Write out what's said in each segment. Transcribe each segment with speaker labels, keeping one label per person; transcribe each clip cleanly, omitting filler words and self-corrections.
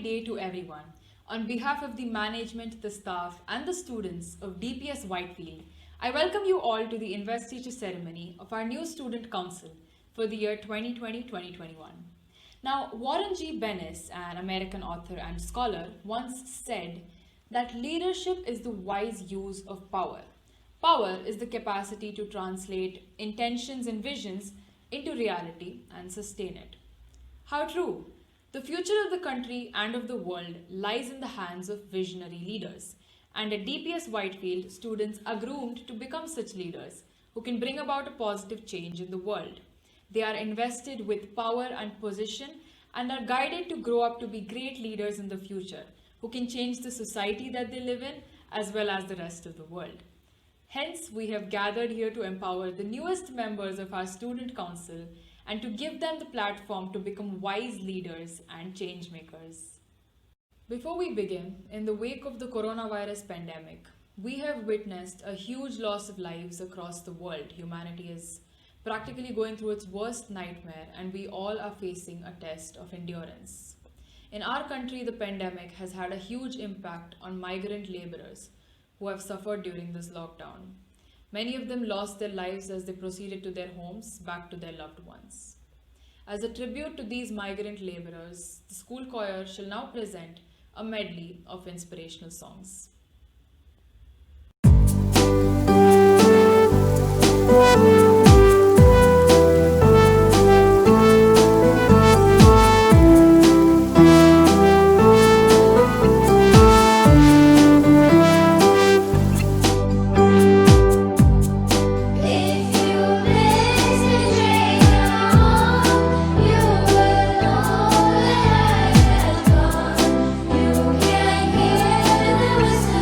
Speaker 1: day to everyone. On behalf of the management, the staff, and the students of DPS Whitefield, I welcome you all to the investiture ceremony of our new student council for the year 2020-2021. Now, Warren G. Bennis, an American author and scholar, once said that leadership is the wise use of power. Power is the capacity to translate intentions and visions into reality and sustain it. How true! The future of the country and of the world lies in the hands of visionary leaders. And at DPS Whitefield, students are groomed to become such leaders who can bring about a positive change in the world. They are invested with power and position and are guided to grow up to be great leaders in the future who can change the society that they live in as well as the rest of the world. Hence, we have gathered here to empower the newest members of our student council and to give them the platform to become wise leaders and change makers. Before we begin, in the wake of the coronavirus pandemic, we have witnessed a huge loss of lives across the world. Humanity is practically going through its worst nightmare, and we all are facing a test of endurance. In our country, the pandemic has had a huge impact on migrant laborers who have suffered during this lockdown. Many of them lost their lives as they proceeded to their homes, back to their loved ones. As a tribute to these migrant laborers, the school choir shall now present a medley of inspirational songs.
Speaker 2: You can hear the whistle.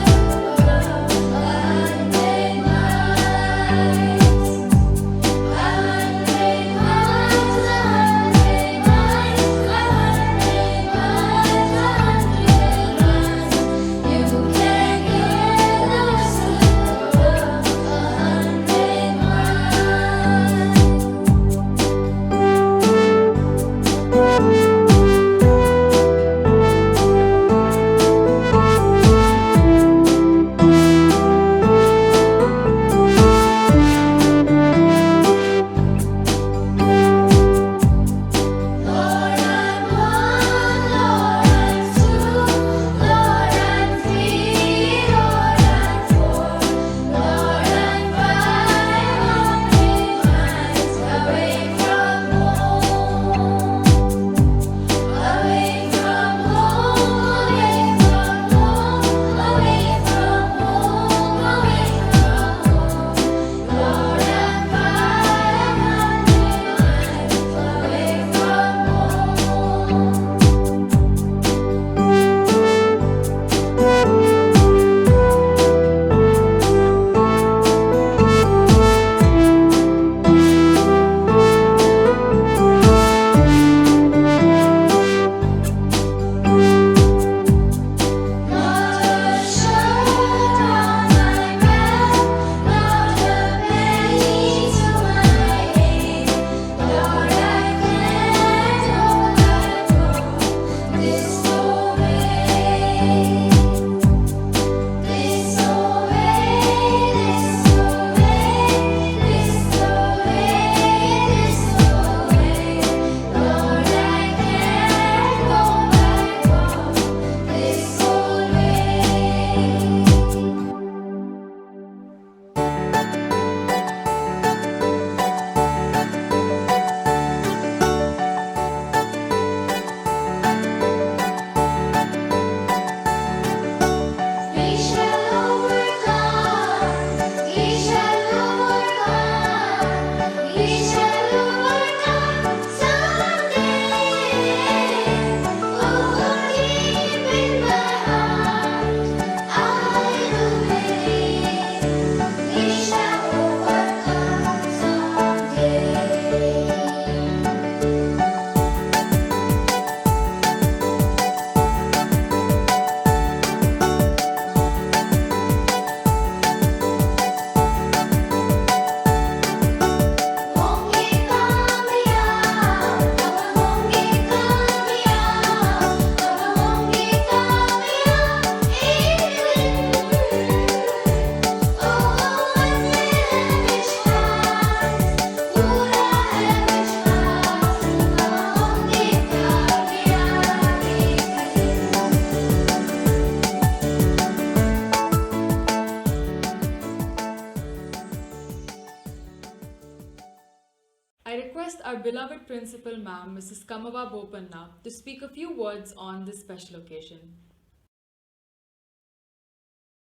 Speaker 1: request our beloved principal ma'am, Mrs. Kamava Bopanna, to speak a few words on this special occasion.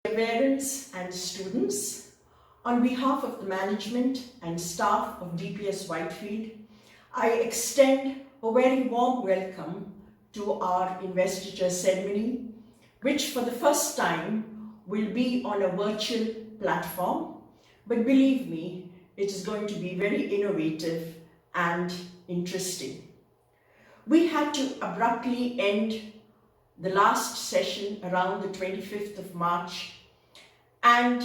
Speaker 2: Parents and students, on behalf of the management and staff of DPS Whitefield, I extend a very warm welcome to our investiture ceremony, which for the first time will be on a virtual platform. But believe me, it is going to be very innovative and interesting. We had to abruptly end the last session around the 25th of March, and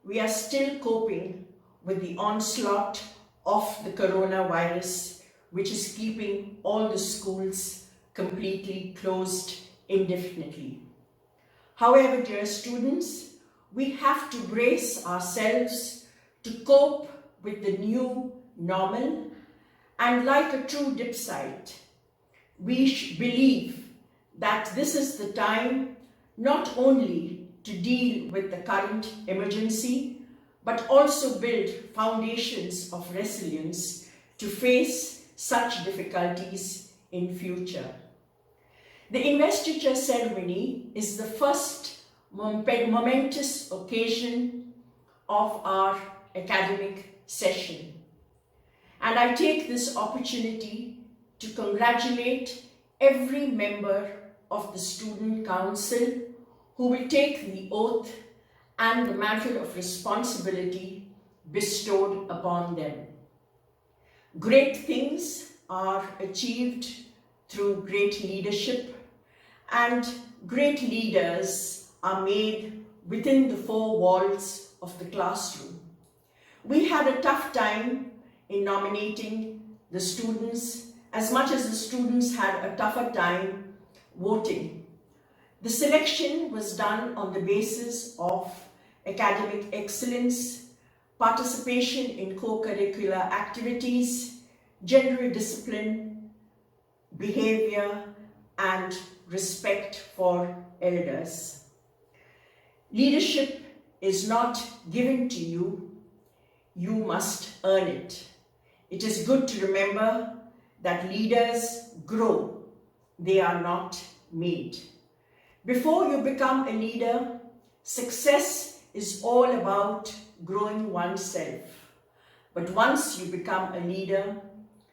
Speaker 2: we are still coping with the onslaught of the coronavirus, which is keeping all the schools completely closed indefinitely. However, dear students, we have to brace ourselves to cope with the new normal, and like a true dipsite, we believe that this is the time not only to deal with the current emergency, but also build foundations of resilience to face such difficulties in future. The investiture ceremony is the first momentous occasion of our academic session. And I take this opportunity to congratulate every member of the Student Council who will take the oath and the mantle of responsibility bestowed upon them. Great things are achieved through great leadership, and great leaders are made within the four walls of the classroom. We had a tough time in nominating the students, as much as the students had a tougher time voting. The selection was done on the basis of academic excellence, participation in co-curricular activities, general discipline, behavior, and respect for elders. Leadership is not given to you, you must earn it. It is good to remember that leaders grow, they are not made. Before you become a leader, success is all about growing oneself. But once you become a leader,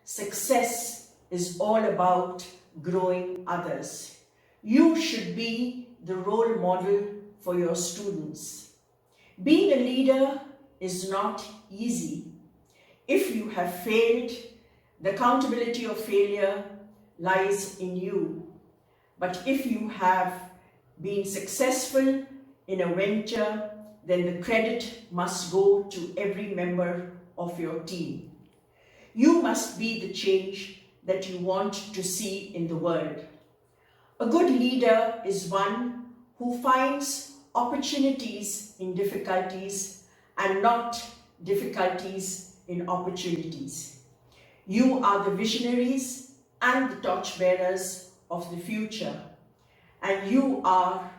Speaker 2: success is all about growing others. You should be the role model for your students. Being a leader is not easy. If you have failed, the accountability of failure lies in you. But if you have been successful in a venture, then the credit must go to every member of your team. You must be the change that you want to see in the world. A good leader is one who finds opportunities in difficulties and not difficulties in opportunities. You are the visionaries and the torchbearers of the future, and you are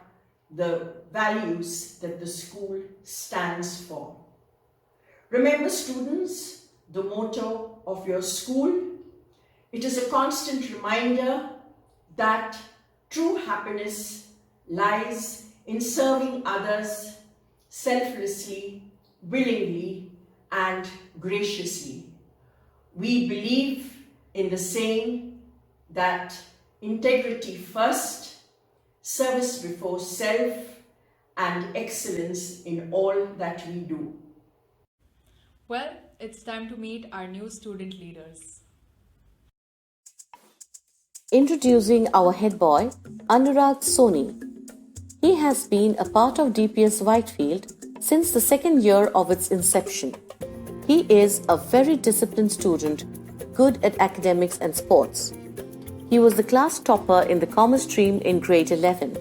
Speaker 2: the values that the school stands for. Remember, students, the motto of your school. It is a constant reminder that true happiness lies in serving others selflessly, willingly, and graciously. We believe in the saying that integrity first, service before self, and excellence in all that we do.
Speaker 1: Well, it's time to meet our new student leaders.
Speaker 3: Introducing our head boy, Anurag Soni. He has been a part of DPS Whitefield since the second year of its inception. He is a very disciplined student, good at academics and sports. He was the class topper in the commerce stream in grade 11.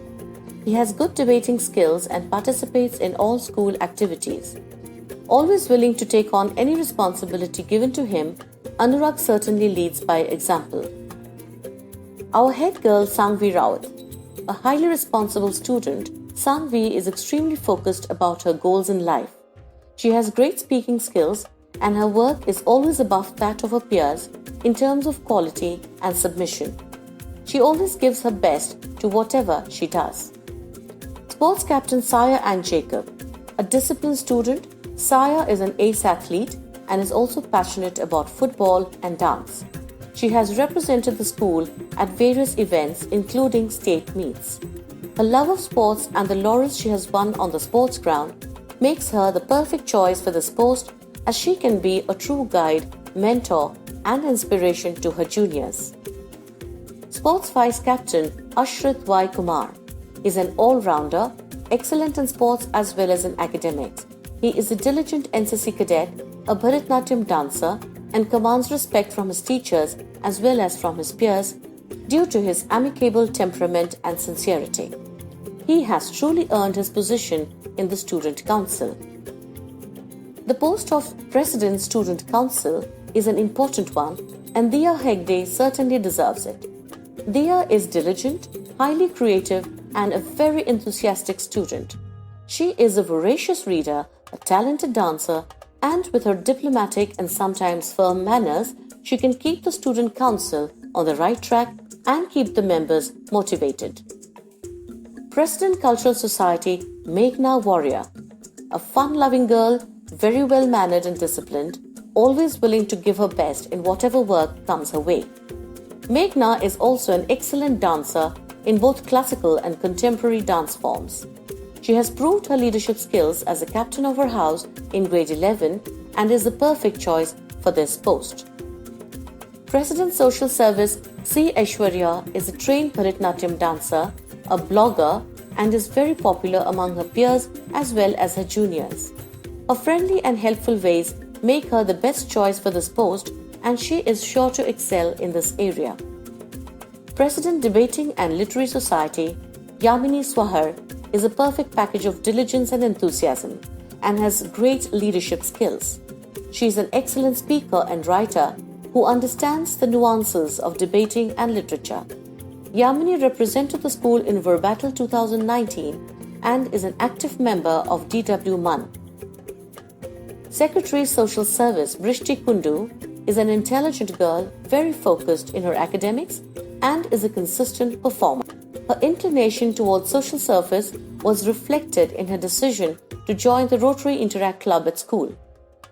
Speaker 3: He has good debating skills and participates in all school activities. Always willing to take on any responsibility given to him, Anurag certainly leads by example. Our head girl, Sangvi Rawat. A highly responsible student, Sangvi is extremely focused about her goals in life. She has great speaking skills and her work is always above that of her peers in terms of quality and submission. She always gives her best to whatever she does. Sports captain Saya Ann Jacob. A disciplined student, Saya is an ace athlete and is also passionate about football and dance. She has represented the school at various events including state meets. Her love of sports and the laurels she has won on the sports ground makes her the perfect choice for this post, as she can be a true guide, mentor and inspiration to her juniors. Sports Vice Captain Ashrit Y. Kumar is an all-rounder, excellent in sports as well as in academics. He is a diligent NCC cadet, a Bharatanatyam dancer, and commands respect from his teachers as well as from his peers due to his amicable temperament and sincerity. He has truly earned his position in the Student Council. The post of President Student Council is an important one, and Diya Hegde certainly deserves it. Diya is diligent, highly creative, and a very enthusiastic student. She is a voracious reader, a talented dancer, and with her diplomatic and sometimes firm manners, she can keep the Student Council on the right track and keep the members motivated. President Cultural Society Meghna Warrior. A fun-loving girl, very well-mannered and disciplined, always willing to give her best in whatever work comes her way. Meghna is also an excellent dancer in both classical and contemporary dance forms. She has proved her leadership skills as a captain of her house in grade 11 and is the perfect choice for this post. President Social Service C. Aishwarya is a trained Bharatanatyam dancer, a blogger, and is very popular among her peers as well as her juniors. Her friendly and helpful ways make her the best choice for this post, and she is sure to excel in this area. President Debating and Literary Society Yamini Swahar is a perfect package of diligence and enthusiasm and has great leadership skills. She is an excellent speaker and writer who understands the nuances of debating and literature. Yamini represented the school in Verbattle 2019 and is an active member of DW MUN. Secretary Social Service Brishti Kundu is an intelligent girl, very focused in her academics, and is a consistent performer. Her inclination towards social service was reflected in her decision to join the Rotary Interact Club at school.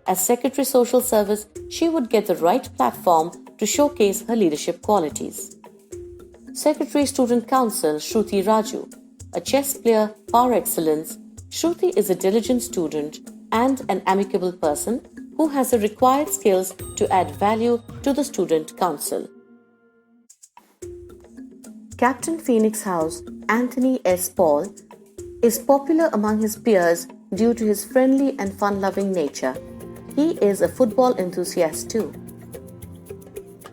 Speaker 3: As Secretary Social Service, she would get the right platform to showcase her leadership qualities. Secretary Student Council Shruti Raju. A chess player par excellence, Shruti is a diligent student and an amicable person who has the required skills to add value to the Student Council. Captain Phoenix House Anthony S. Paul is popular among his peers due to his friendly and fun-loving nature. He is a football enthusiast too.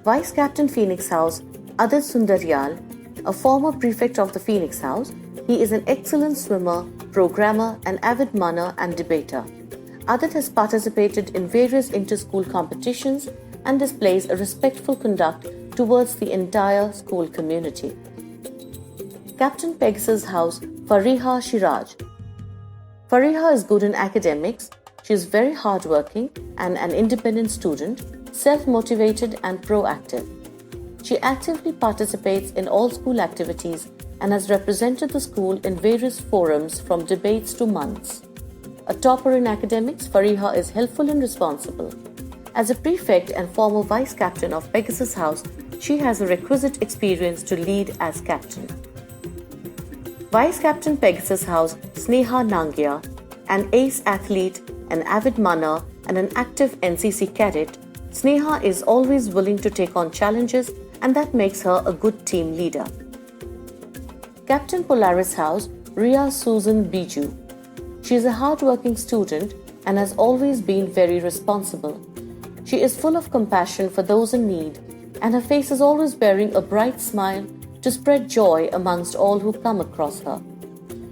Speaker 3: Vice Captain Phoenix House Adit Sundaryal, a former prefect of the Phoenix House, he is an excellent swimmer, programmer, and avid munner and debater. Adit has participated in various inter-school competitions and displays a respectful conduct towards the entire school community. Captain Pegasus House Fariha Shiraj. Fariha is good in academics. She is very hardworking and an independent student, self-motivated and proactive. She actively participates in all school activities and has represented the school in various forums from debates to months. A topper in academics, Fariha is helpful and responsible. As a prefect and former vice captain of Pegasus House, she has a requisite experience to lead as captain. Vice Captain Pegasus House Sneha Nangia, an ace athlete, an avid munner, and an active NCC cadet, Sneha is always willing to take on challenges, and that makes her a good team leader. Captain Polaris House Ria Susan Biju. She is a hard-working student and has always been very responsible. She is full of compassion for those in need, and her face is always bearing a bright smile to spread joy amongst all who come across her.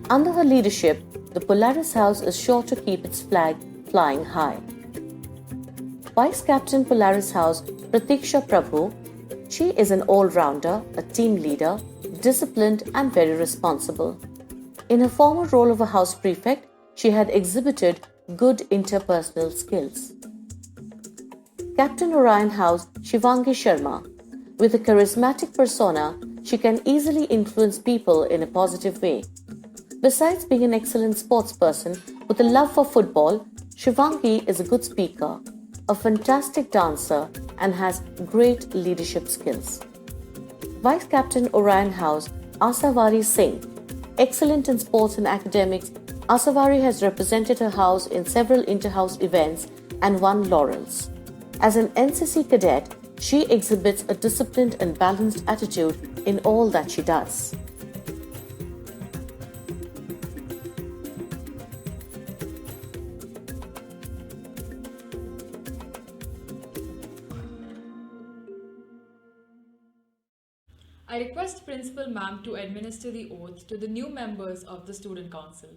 Speaker 3: Under her leadership, the Polaris House is sure to keep its flag flying high. Vice Captain Polaris House Pratiksha Prabhu. She is an all-rounder, a team leader, disciplined and very responsible. In her former role of a house prefect, she had exhibited good interpersonal skills. Captain Orion House Shivangi Sharma. With a charismatic persona, she can easily influence people in a positive way. Besides being an excellent sportsperson with a love for football, Shivangi is a good speaker, a fantastic dancer, and has great leadership skills. Vice Captain Orion House Asavari Singh. Excellent in sports and academics, Asavari has represented her house in several inter-house events and won laurels. As an NCC cadet, she exhibits a disciplined and balanced attitude in all that she does.
Speaker 1: I request Principal Ma'am to administer the oath to the new members of the Student Council.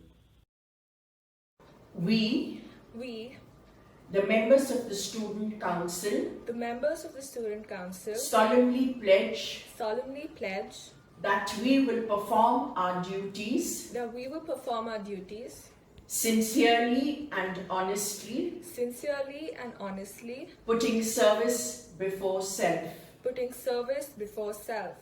Speaker 2: We, the members of the Student Council,
Speaker 4: the members of the Student Council
Speaker 2: solemnly pledge that we will perform our duties
Speaker 4: that we will perform our duties
Speaker 2: sincerely and honestly, putting service before self.
Speaker 4: putting service before self.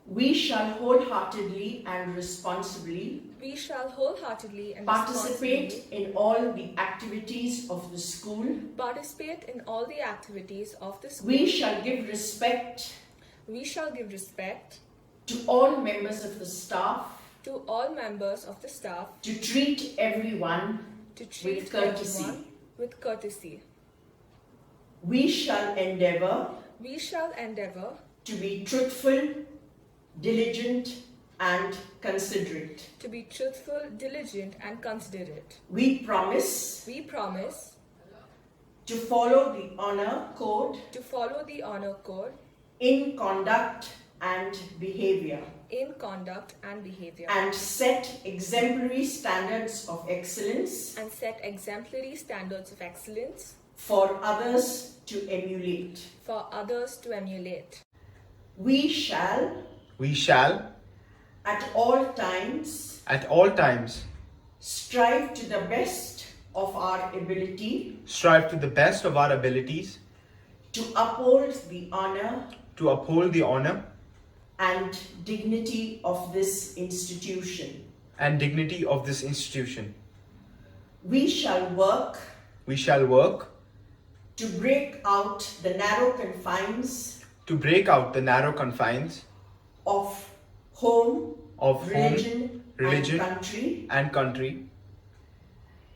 Speaker 2: We shall wholeheartedly and responsibly
Speaker 4: We shall wholeheartedly and
Speaker 2: participate
Speaker 4: responsibly
Speaker 2: in all the activities of the school.
Speaker 4: participate in all the activities of the school.
Speaker 2: We shall give respect
Speaker 4: We shall give respect
Speaker 2: to all members of the staff,
Speaker 4: to all members of the staff,
Speaker 2: to treat everyone
Speaker 4: to treat
Speaker 2: with courtesy.
Speaker 4: everyone with courtesy.
Speaker 2: We shall endeavor
Speaker 4: We shall endeavor
Speaker 2: to be truthful, diligent, and considerate.
Speaker 4: to be truthful, diligent, and considerate.
Speaker 2: We promise
Speaker 4: We promise
Speaker 2: to follow the honor code
Speaker 4: to follow the honor code
Speaker 2: in conduct and behavior,
Speaker 4: in conduct and behavior,
Speaker 2: and set exemplary standards of excellence
Speaker 4: and set exemplary standards of excellence
Speaker 2: for others to emulate.
Speaker 4: for others to emulate.
Speaker 2: We shall, at all times, strive to the best of our ability to uphold the honor and dignity of this institution. We shall work to break out the narrow confines of home, religion,
Speaker 5: and country,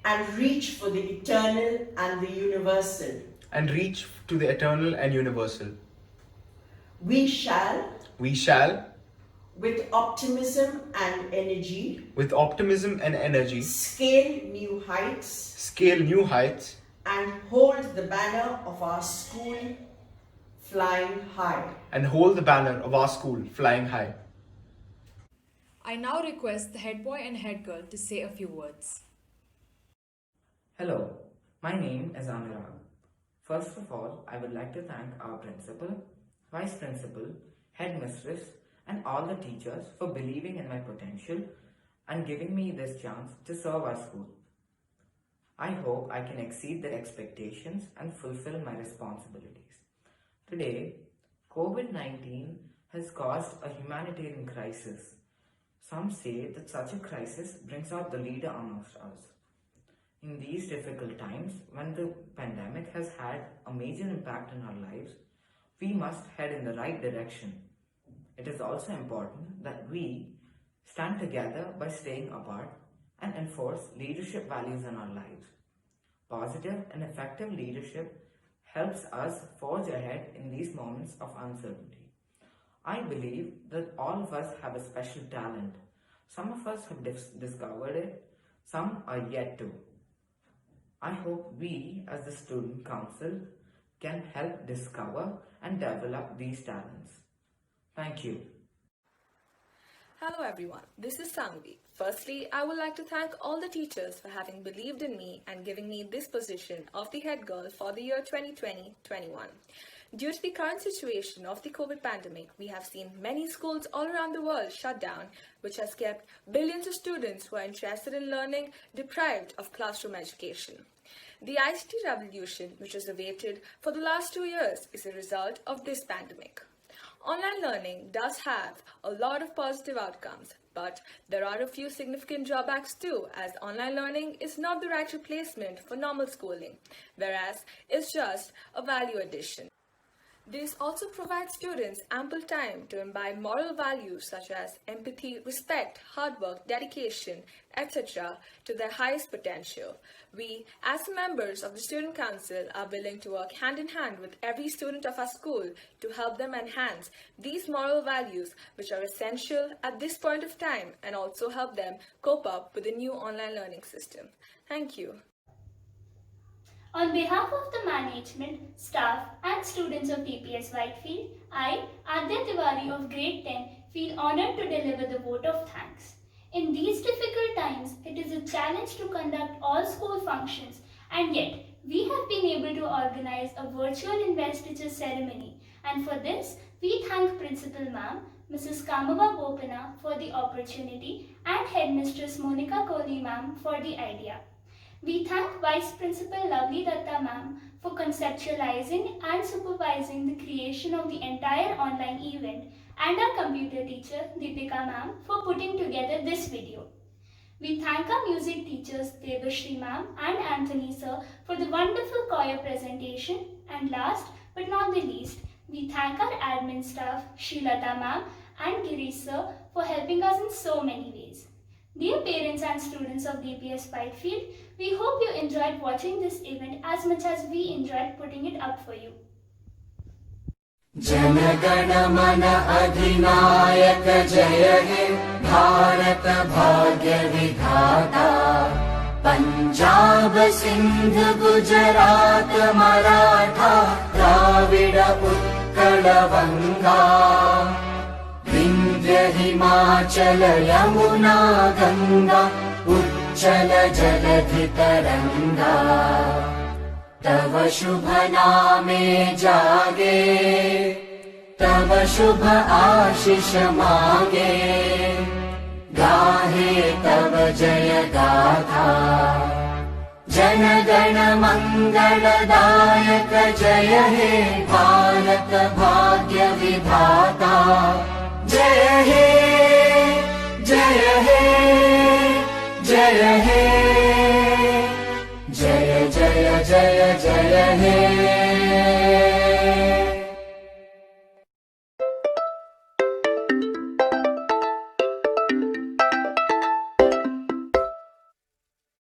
Speaker 2: and reach for the eternal and the universal.
Speaker 5: and reach to the eternal and universal.
Speaker 2: We shall,
Speaker 5: We shall,
Speaker 2: with optimism and energy, scale new heights
Speaker 5: scale new heights
Speaker 2: and hold the banner of our school flying high.
Speaker 5: and hold the banner of our school flying high.
Speaker 1: I now request the head boy and head girl to say a few words.
Speaker 6: Hello, my name is Anurag. First of all, I would like to thank our principal, vice principal, headmistress, and all the teachers for believing in my potential and giving me this chance to serve our school. I hope I can exceed their expectations and fulfill my responsibilities. Today, COVID-19 has caused a humanitarian crisis. Some say that such a crisis brings out the leader amongst us. In these difficult times, when the pandemic has had a major impact on our lives, we must head in the right direction. It is also important that we stand together by staying apart and enforce leadership values in our lives. Positive and effective leadership helps us forge ahead in these moments of uncertainty. I believe that all of us have a special talent. Some of us have discovered it, some are yet to. I hope we as the Student Council can help discover and develop these talents. Thank you.
Speaker 4: Hello everyone, this is Sangvi. Firstly, I would like to thank all the teachers for having believed in me and giving me this position of the head girl for the year 2020-21. Due to the current situation of the COVID pandemic, we have seen many schools all around the world shut down, which has kept billions of students who are interested in learning deprived of classroom education. The ICT revolution, which was awaited for the last 2 years, is a result of this pandemic. Online learning does have a lot of positive outcomes, but there are a few significant drawbacks too, as online learning is not the right replacement for normal schooling, whereas it's just a value addition. This also provides students ample time to imbibe moral values such as empathy, respect, hard work, dedication, etc. to their highest potential. We, as members of the Student Council, are willing to work hand in hand with every student of our school to help them enhance these moral values, which are essential at this point of time, and also help them cope up with the new online learning system. Thank you.
Speaker 7: On behalf of the management, staff and students of DPS Whitefield, I, Adya Tiwari of Grade 10, feel honoured to deliver the vote of thanks. In these difficult times, it is a challenge to conduct all school functions, and yet we have been able to organize a virtual investiture ceremony, and for this we thank Principal Ma'am, Mrs. Kamava Bopana for the opportunity, and Headmistress Monica Kohli Ma'am for the idea. We thank Vice Principal Lovely Datta Ma'am for conceptualizing and supervising the creation of the entire online event, and our computer teacher Deepika Ma'am for putting together this video. We thank our music teachers Devashri Ma'am and Anthony Sir for the wonderful choir presentation, and last but not the least, we thank our admin staff Srilata Ma'am and Girish Sir for helping us in so many ways. Dear parents and students of DPS Whitefield, we hope you enjoyed watching this event as much as we enjoyed putting it up for you.
Speaker 8: जनगण मन अधिनायक जय हे भारत भाग्य विधाता पंजाब सिंध गुजरात मराठा द्राविड उत्कल बंगा विंध्य हिमाचल यमुना गंगा उच्चल जलधि तरंगा तव शुभ नामे जागे तव शुभ आशीष मांगे गाहे तव जय गाथा जन गण मंगलदायक जय हे भारत भाग्य विधाता जय हे जय हे जय हे जय जय जय जय हे